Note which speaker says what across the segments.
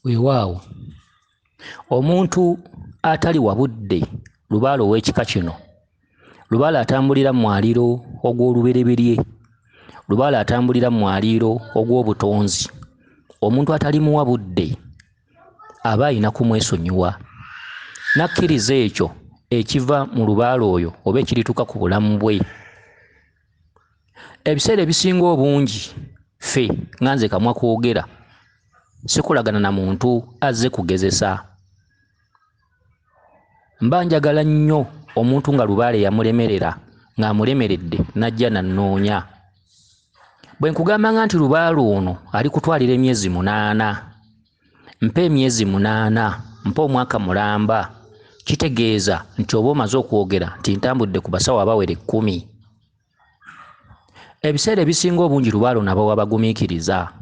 Speaker 1: Weewaawo omuntu atali wabudde Lubaale ow'ekika kino, Lubaale atambulira mu mwaliiro ogw'olubereberye, Lubaale atambulira mu mwaliiro ogw'obutonzi. Omuntu atali muwabudde aba ayina kumwesonyiwa. Nakkiriza ekyo ekiva mu Lubaale oyo oba ekirituuka ku bulamu bwe. Ebiseera ebisinga obungi ffe nga nze kamwa kwogera sikulagana na muntu azze kugezesa. Mba njagala nnyo omuntu nga Lubaale yamulemerera ng'amulemeredde n'ajja n'annoonya. Bwe nkugamba nga nti Lubaale ono ali kutwalira emyezi 8, mpa emyezi 8, mpa omwaka mulamba, kitegeeza nti oba omaze okwogera nti ntambudde ku basawo abawera 10. Ebiseera ebisinga obungi Lubaale ono abawa bagumiikiriza.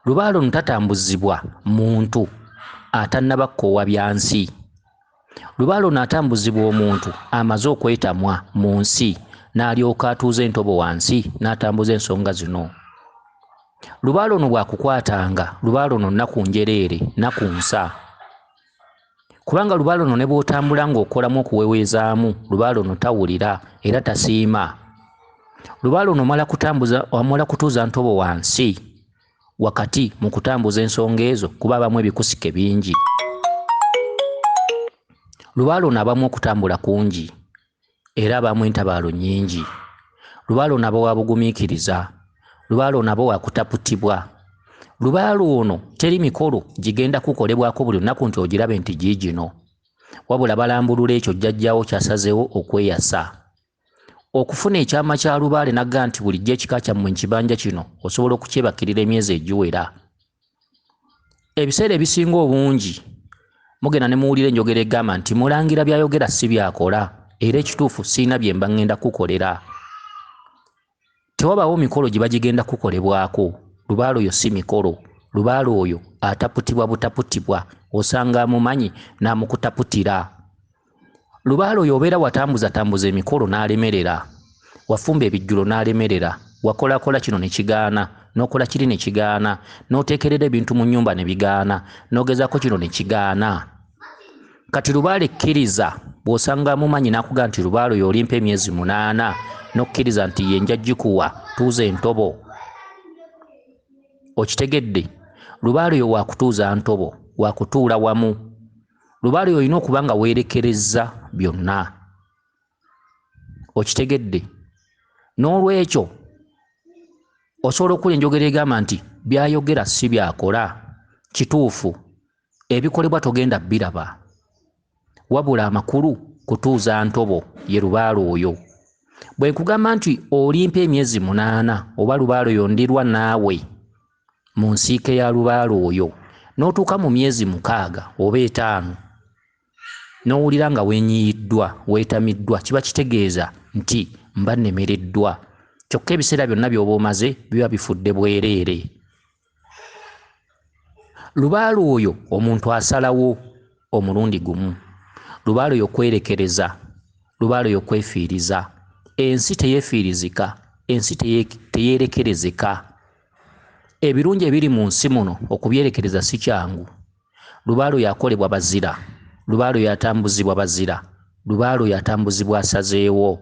Speaker 1: Lubaale ono tatambuzibwa muntu atannaba kkoowa bya nsi. Lubaale ono atambuzibwa omuntu amaze okwetamwa mu nsi n'alyoka atuuza entobo wansi n'atambuza ensonga zino. Lubaale ono bw'akukwatanga, Lubaale ono nnaku njereere, nnaku nsa. Kubanga Lubaale ono ne bw'otambula ng'okolamu okuweweezaamu, Lubaale ono tawulira era tasiima. Lubaale ono omala kutuuza ntobo wansi wakati mu kutambuza ensonga ezo kuba abamu ebikusike bingi. Lubaale ono abamu okutambula kungi era abamu entabaalo nnyingi. Lubaale ono abawa bugumiikiriza. Lubaale ono abawa kutaputibwa. Lubaale ono teri mikolo gigenda kukolebwako buli lunaku nti ogirabe nti giigino, wabula balambulula ekyo jjajjaawo kyasazeewo okweyasa. Okufuna ekyama kya Lubaale nagga nti bulijjo ekika kyammwe nkibanja kino osobola okukyebakirira emyezi egiwera. Ebiseera ebisinga obungi mugenda ne muwulira enjogera egamba nti mulangira by'ayogera si byakola, era ekituufu siina bye mba ngenda kukolera. Tewabaawo mikolo gye bagigenda kukolebwako. Lubaale oyo si mikolo. Lubaale oyo ataputibwa butaputibwa, osanga amumanyi n'amukutaputira. Lubaale oyo obeera watambuzatambuza emikolo n'alemerera, wafumba ebijjulo n'alemerera, wakolakola kino ne kigaana, n'okola kiri ne kigaana, n'oteekerera ebintu mu nnyumba ne bigaana, n'ogezaako kino ne kigaana. Kati Lubaale kkiriza bw'osanga amumanyi n'akugamba nti Lubaale oyo olimpa emyezi 8, n'okkiriza nti ye nja gikuwa, tuuza entobo. Okitegedde? Lubaale oyo waakutuuza ntobo, waakutuula wamu. Lubaale oyo olina okuba nga weerekerezza byonna. Okitegedde? N'olwekyo osobola okula enjogera egamba nti by'ayogera si byakola. Kituufu, ebikolebwa togenda biraba, wabula amakulu kutuuza ntobo ye Lubaale oyo. Bwe nkugamba nti olimpa emyezi 8 oba Lubaale oyo ndirwa naawe mu nsiike ya Lubaale oyo, n'otuuka mu myezi 6 oba 5 n'owulira nga wenyiyiddwa, weetamiddwa, kiba kitegeeza nti mba nnemereddwa. Kyokka ebiseera byonna by'oba omaze biba bifudde bwereere. Lubaale oyo omuntu asalawo omulundi gumu. Lubaale oyo kwerekereza. Lubaale oyo kwefiiriza. Ensi teyeefiirizika, ensi teyeerekerezeka. Ebirungi ebiri mu nsi muno okubyerekereza si kyangu. Lubaale oyo akolebwa bazira. Lubaale oyo atambuzibwa bazira. Lubaale oyo atambuzibwa asazeewo.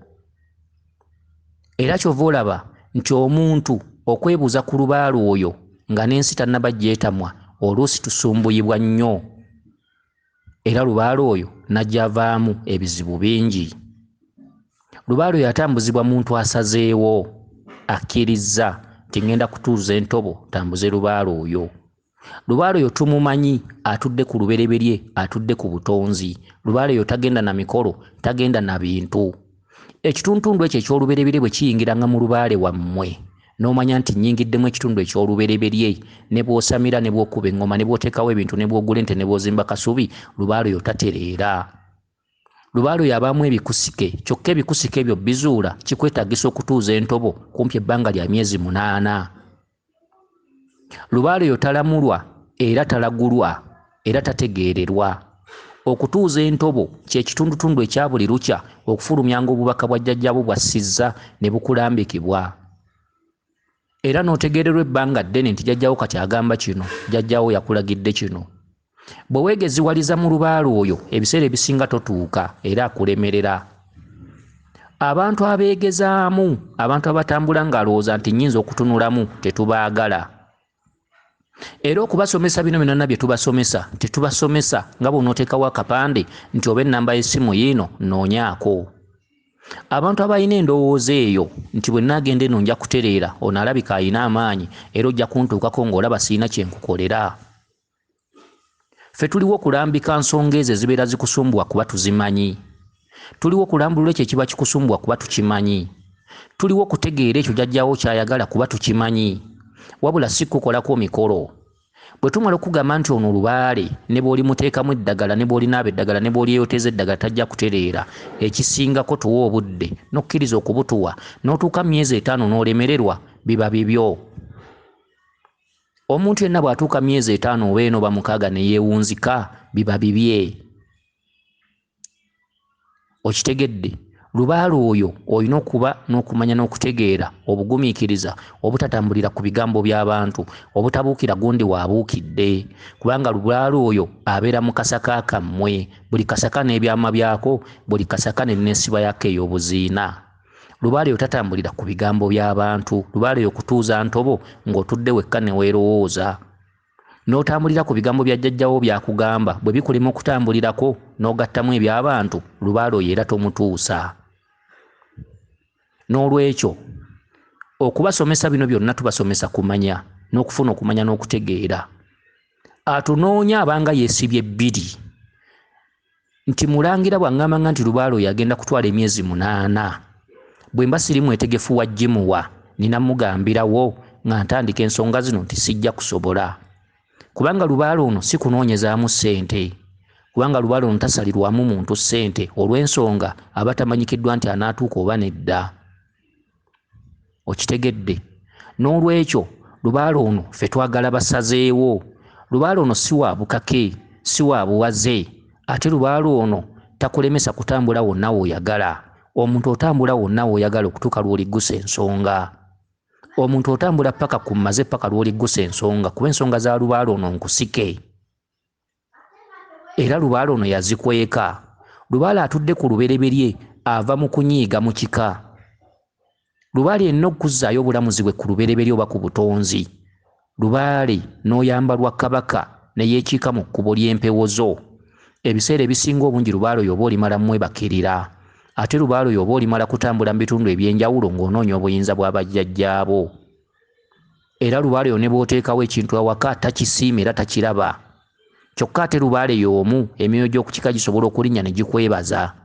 Speaker 1: Era kyova olaba nti omuntu okwebuuza ku Lubaale oyo nga n'ensi tannaba gyetamwa, oluusi tusumbuyibwa nnyo. Era Lubaale oyo najja avaamu ebizibu bingi. Lubaale oyo atambuzibwa muntu asazeewo, akkiriza nti ngenda kutuuza entobo, tambuze Lubaale oyo. Lubaale oyo tumumanyi atudde ku lubereberye, atudde ku butonzi. Lubaale oyo tagenda na mikolo, tagenda na bintu. Ekituntundu ekyo eky'olubereberye bwe kiyingiranga mu Lubaale wammwe, n'omanya nti nnyingiddemu ekitundu eky'olubereberye, ne bw'osamira, ne bw'okuba eŋŋoma, ne bw'oteekawo ebintu, ne bw'ogula ente, ne bw'ozimba kasubi, Lubaale oyo tatereera. Lubaale oyo abaamu ebikusike, kyokka ebikusike ebyo bizuula kikwetaagisa okutuuza entobo kumpi ebbanga lya myezi 8. Lubaale oyo talamulwa era talagulwa era tategeererwa. Okutuuza entobo kye kitundutundu ekya buli lukya okufulumyanga obubaka bwa jjajjaabo bwassizza ne bukulambikibwa. era n'otegererwa ebbanga ddene nti jjajjawo kati agamba kino, jjajjawo yakulagidde kino. Bwe weegeziwaliza mu lubaale oyo ebiseera ebisinga totuuka era akulemerera. Abantu abeegezaamu, abantu abatambula ng'alowooza nti nnyinza okutunulamu tetubaagala. Era okubasomesa bino byonna bye tubasomesa tetubasomesa nga bw'onooteekawo akapande nti oba ennamba y'essimu yiino noonyaako. Abantu abalina endowooza eyo nti bwe nnaagenda eno nja kutereera ono alabika alina amaanyi era ojja kuntuukako ng'olaba sirina kye nkukolera. Ffe tuliwo okulambika nsonga ezo ezibeera zikusumbuwa kuba tuzimanyi. Tuliwo okulambulula ekyo ekiba kikusumbuwa kuba tukimanyi. Tuliwo okutegeera ekyo jjajjawo kyayagala kuba tukimanyi. Wabula si kukolako mikolo. Bwe tumala okugamba nti ono Lubaale ne bw'oli muteekamu eddagala ne bw'olinaaba eddagala ne bw'oli yeeyoteeza eddagala tajja kutereera, ekisingako tuwa obudde n'okkiriza okubutuwa n'otuuka myezi 5 n'olemererwa, biba bibyo. Omuntu yenna bw'atuuka myezi 5 oba eno oba 6 ne yeewunzika, biba bibye. Okitegedde? Lubaale oyo olina okuba n'okumanya n'okutegeera obugumiikiriza obutatambulira ku bigambo by'abantu, obutabuukira gundi waabuukidde, kubanga Lubaale oyo abeera mu kasaka kammwe, buli kasaka n'ebyama byako, buli kasaka n'enneesiba yako ey'obuziina. Lubaale oyo tatambulira ku bigambo by'abantu. Lubaale oyo kutuuza ntobo ng'otudde wekka ne weerowooza. N'otambulira ku bigambo bya jjajjawo byakugamba, bwe bikulema okutambulirako n'ogattamu eby'abantu, Lubaale oyo era tomutuusa. N'olwekyo okubasomesa bino byonna tubasomesa kumanya n'okufuna okumanya n'okutegeera. Atunoonya abanga yeesibye 2 nti Mulangira bw'aŋŋamba nti Lubaale oyo agenda kutwala emyezi 8, bwe mba siri mwetegefu wa gimuwa nina mugambirawo nga ntandika ensonga zino nti sijja kusobola. Kubanga Lubaale ono si kunoonyezaamu ssente, kubanga Lubaale ono tasalirwamu muntu ssente olw'ensonga aba tamanyikiddwa nti anaatuuka oba nedda. Okitegedde? N'olwekyo Lubaale ono ffe twagala basazeewo. Lubaale ono si wa bukake, si wa buwaze, ate Lubaale ono takulemesa kutambula wonna w'oyagala. Omuntu otambula wonna w'oyagala okutuuka lw'oliggusa ensonga. Omuntu otambula paka ku mmaze paka lw'oliggusa ensonga, kuba ensonga za Lubaale ono nkusike. Era Lubaale ono yazikweka. Lubaale atudde ku lubereberye ava mu kunyiiga mu kika. Lubaale yenna okuzzaayo obulamuzi bwe ku lubereberye oba ku butonzi. Lubaale n'oyamba lwa Kabaka ne yeekiika mu kkubo ly'empewo zo. Ebiseera ebisinga obungi Lubaale oyo oba olimala mwebakirira. Ate Lubaale oyo oba olimala kutambula mu bitundu eby'enjawulo ng'onoonya obuyinza bwa bajjajjaabo. Era Lubaale oyo ne bw'oteekawo ekintu awaka takisiima era takiraba. Kyokka ate Lubaale y'omu emyoyo gy'okukika gisobola okulinnya ne gikwebaza.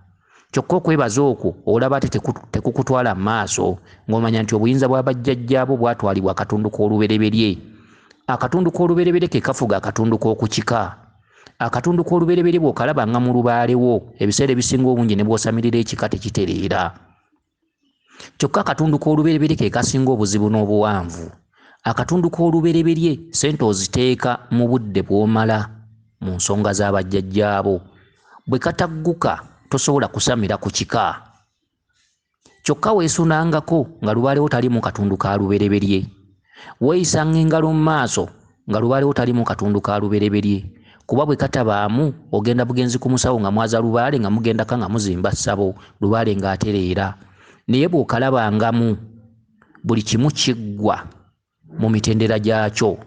Speaker 1: Kyokka okwebaza okwo olaba ate tekukutwala mu maaso ng'omanya nti obuyinza bwa bajjajjaabo bwatwalibwa akatundu k'olubereberye. Akatundu k'olubereberye ke kafuga akatundu k'okukika. Akatundu k'olubereberye bw'okalabanga mu Lubaalewo ebiseera ebisinga obungi ne bw'osamirira ekika tekitereera. Kyokka akatundu k'olubereberye ke kasinga obuzibu n'obuwanvu. Akatundu k'olubereberye ssente oziteeka mu budde bw'omala mu nsonga z'abajjajjaabo. Bwe katagguka tosobola kusamira ku kika. Kyokka weesunangako nga Lubaalewo tali mu katundu ka lubereberye. Weeyisanga engalo mu maaso nga Lubaalewo tali mu katundu ka lubereberye. Kuba bwe katabaamu ogenda bugenzi ku musawo nga mwaza Lubaale nga mugendaka nga muzimba ssabo, Lubaale ng'atereera. Naye bw'okalabangamu buli kimu kiggwa mu mitendera gyakyo.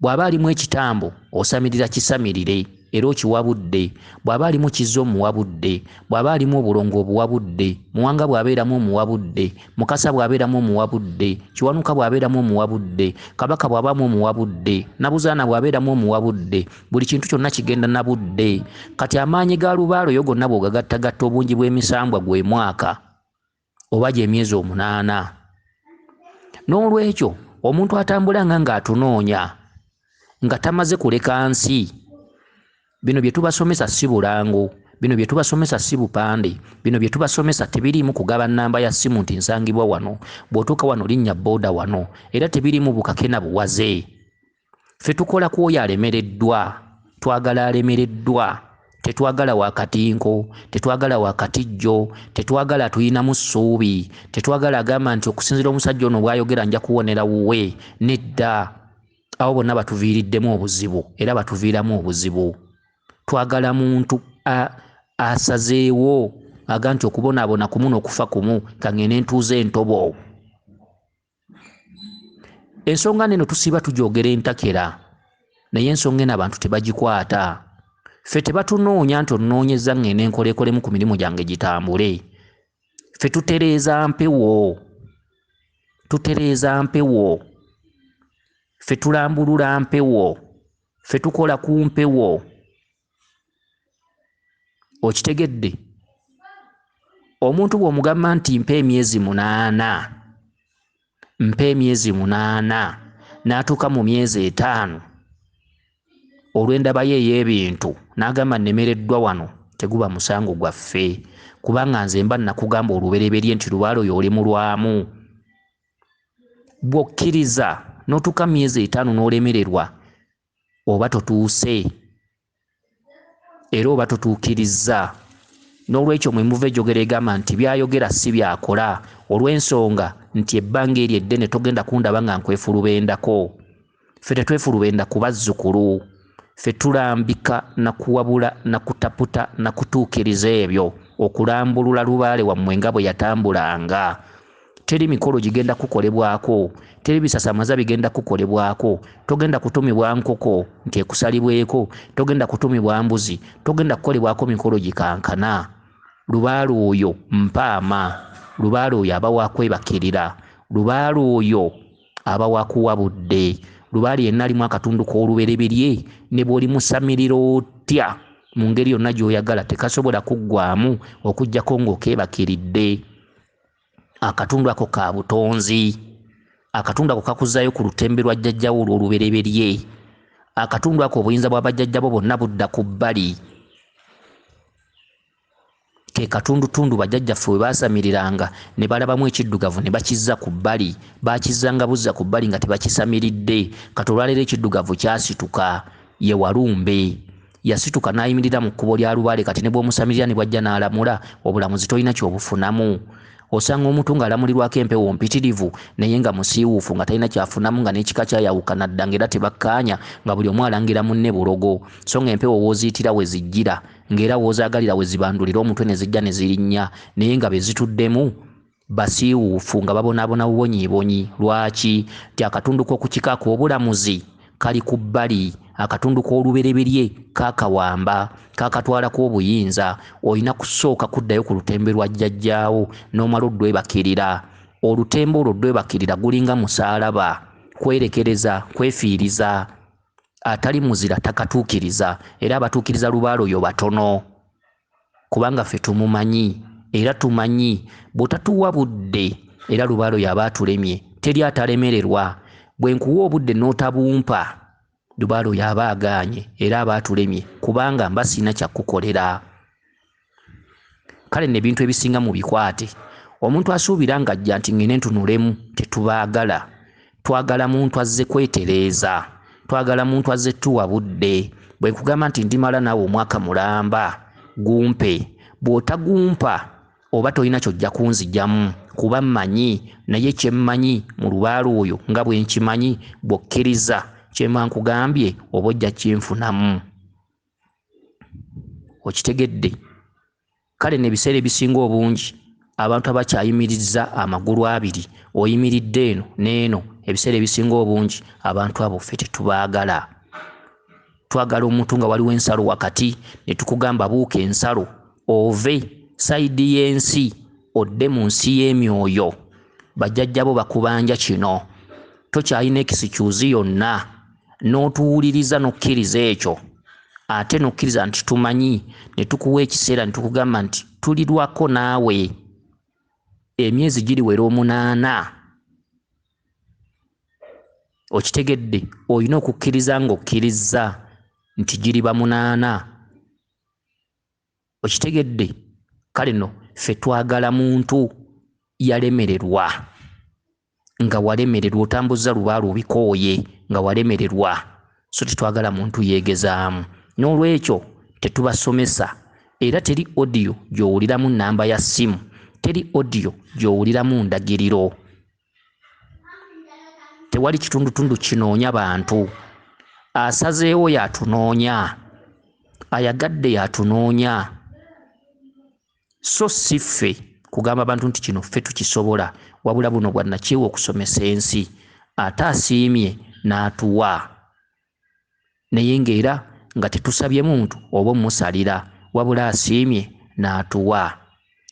Speaker 1: Bw'aba alimu ekitambo osamirira kisamirire era okiwabudde. Bw'aba alimu kizzo omuwabudde. Bw'aba alimu obulongo obuwabudde. Muwanga bw'abeeramu omuwabudde. Mukasa bw'abeeramu omuwabudde. Kiwanuka bw'abeeramu omuwabudde. Kabaka bw'abamu omuwabudde. Nabuzaana bw'abeeramu omuwabudde. Buli kintu kyonna kigenda na budde. Kati amaanyi ga Lubaale oyo gonna bw'ogagattagatta obungi bw'emisambwa gwe mwaka oba gy'emyezi 8. N'olwekyo omuntu atambula ng'atunoonya nga tamaze kuleka nsi. Bino bye tubasomesa si bulango, bino bye tubasomesa si bupande, bino bye tubasomesa tebiriimu kugaba nnamba ya ssimu nti nsangibwa wano, bw'otuuka wano linnya booda wano, era tebiriimu bukake na buwaze. Ffe tukola ku oyo alemereddwa, twagala alemereddwa, tetwagala wakatinko, tetwagala wakatijjo, tetwagala tuyinamu ssuubi, tetwagala agamba nti okusinzira omusajja ono bw'ayogera nja kuwonera wuwe. Nedda, abo bonna batuviiriddemu obuzibu era batuviiramu obuzibu. Twagala muntu asazeewo aga nti okubonaabona kumu n'okufa kumu kangende ntuuze entobo. Ensonga neno tusiba tujogera entakera, naye ensonga eno abantu tebagikwata. Ffe tebatunoonya nti onoonyeza ngende nkolekolemu ku mirimu gyange gitambule. Ffe tutereeza mpewo, tutereeza mpewo, ffe tulambulula mpewo, ffe tukola ku mpewo. Okitegedde? Omuntu bw'omugamba nti mpa emyezi 8, mpa emyezi 8 n'atuuka mu myezi 5 olw'endaba ye ey'ebintu n'agamba nnemereddwa wano, teguba musango gwaffe, kubanga nze mba nakugamba olubereberye nti Lubaale oyo oli mulwamu. Bw'okkiriza n'otuuka mu myezi 5 n'olemererwa, oba totuuse era oba totuukirizza. N'olwekyo mwe muva ejjogera egamba nti byayogera si byakola, olw'ensonga nti ebbanga eri eddene togenda kundaba nga nkwefulubendako. Ffe tetwefulubenda ku bazzukulu, ffe tulambika na kuwabula na kutaputa na kutuukiriza ebyo, okulambulula Lubaale wammwe nga bwe yatambulanga. Teri mikolo gigenda kukolebwako, teri bisasamaza bigenda kukolebwako, togenda kutumibwa nkoko nti ekusalibweko, togenda kutumibwa mbuzi, togenda kukolebwako mikolo gikankana. Lubaale oyo mpaama, Lubaale oyo aba wakwebakirira, Lubaale oyo aba wakuwabudde, Lubaale yenna alimu akatundu k'olubereberye ne bw'olimusamirira otya mu ngeri yonna gy'oyagala tekasobola kuggwamu okuggyako ng'okeebakiridde. Akatundu ako ka butonzi, akatundu ako kakuzaayo ku lutembe lwa jjajjawo olw'olubereberye, akatundu ako obuyinza bwa bajjajjabo bonna budda ku bbali. Ke katundutundu bajjajjaffe we baasamiriranga ne balabamu ekiddugavu ne bakizza ku bbali, bakizzanga buzza ku bbali nga tebakisamiridde. Kati olwaleero ekiddugavu kyasituka, ye Walumbe yasituka n'ayimirira mu kkubo lya Lubaale. Kati ne bw'omusamirira ne bwajja n'alamula, obulamuzi tolina ky'obufunamu. Osanga omuntu ng'alamulirwako empewo mpitirivu naye nga musiiwuufu, nga talina kyafunamu, nga n'ekika kyayawukana ddanga era tebakkaanya, nga buli omu alangira munne bulogo. So nga empewo wooziyitira we zijjira, ng'era woozaagalira we zibandulira omutwe ne zijja ne zirinnya, naye nga be zituddemu basiiwuufu nga babonaabona bubonyiibonyi. Lwaki? Nti akatundu k'okukika ak'obulamuzi kali ku bbali, akatundu k'olubereberye kaakawamba, kaakatwalako obuyinza. Olina kusooka kuddayo ku lutembe lwa jjajjaawo n'omala oddwebakirira. Olutembe olwo oddwebakirira gulinga musaalaba, kwerekereza, kwefiiriza. Atali muzira takatuukiriza, era abatuukiriza Lubaale oyo batono, kubanga ffe tumumanyi era tumanyi bw'otatuwa budde era Lubaale oyo aba atulemye, teri atalemererwa. Bwe nkuwa obudde n'otabumpa, Lubaale oyo aba agaanye era aba atulemye, kubanga mba sina kyakukolera. Kale n'ebintu ebisinga mu bikwate. Omuntu asuubira ng'ajja nti ngende ntunulemu, tetubaagala. Twagala muntu azze kwetereeza, twagala muntu azze tuwa budde. Bwe nkugamba nti ndimala naawe omwaka mulamba, gumpe. Bw'otagumpa oba tolina kyojja kunzigyamu, kuba mmanyi, naye kye mmanyi mu Lubaale oyo nga bwe nkimanyi, bw'okkiriza kye mba nkugambye oba ojja kinfunamu. Okitegedde? Kale n'ebiseera ebisinga obungi abantu abakyayimiriza amagulu abiri, oyimiridde eno n'eno, ebiseera ebisinga obungi abantu abo ffe tetubaagala. Twagala omuntu nga waliwo ensalo wakati ne tukugamba buuka ensalo ove sayidi y'ensi odde mu nsi y'emyoyo. Bajjajjabo bakubanja kino, tokyalina ekisikyuzi yonna, n'otuwuliriza n'okkiriza ekyo, ate n'okkiriza nti tumanyi, ne tukuwa ekiseera ne tukugamba nti tulirwako naawe emyezi giriwera 8. Okitegedde? Olina okukkiriza ng'okkiriza nti giriba 8. Okitegedde? Kale no ffe twagala muntu yalemererwa, nga walemererwa otambuza Lubaale obikooye nga walemererwa, so tetwagala muntu yeegezaamu. N'olwekyo tetubasomesa era teri audio gy'owuliramu nnamba ya ssimu, teri audio gy'owuliramu ndagiriro. Tewali kitundutundu kinoonya bantu. Asazeewo yatunoonya, ayagadde yatunoonya, so si ffe kugamba abantu nti kino ffe tukisobola, wabula buno bwa nakiwa okusomesa ensi. Ate asiimye n'atuwa, naye ng'era nga tetusabye muntu oba omusalira, wabula asiimye n'atuwa.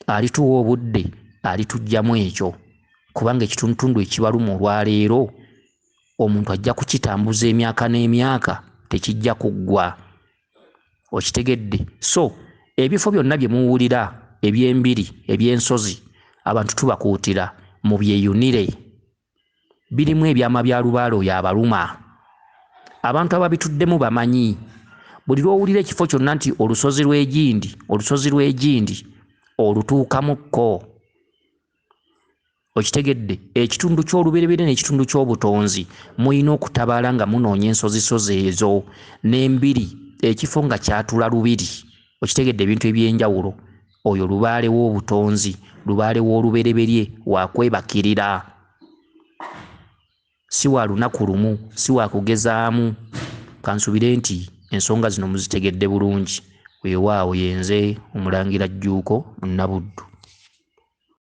Speaker 1: Alituwa obudde, alituggyamu ekyo, kubanga ekitundutundu ekibaluma olwaleero omuntu ajja kukitambuza emyaka n'emyaka, tekijja kuggwa. Okitegedde? So ebifo byonna bye muwulira eby'embiri, eby'ensozi, abantu tubakuutira mu byeyunire. Birimu ebyama bya Lubaale oyo abaluma. Abantu ababituddemu bamanyi. Buli lw'owulira ekifo kyonna nti olusozi lw'Egindi olutuukamukko. Okitegedde? Ekitundu ky'olubereberye n'ekitundu ky'obutonzi muyina okutabaala nga munoonya ensozisozi ezo n'embiri, ekifo nga kyatula lubiri. Okitegedde? Ebintu eby'enjawulo. Oyo Lubaale w'obutonzi, Lubaale w'olubereberye, wakwebakirira. Si wa lunaku lumu, si wa kugezaamu. Kansubire nti ensonga zino muzitegedde bulungi. Weewaawo yenze Omulangira Jjuuko Munabuddu.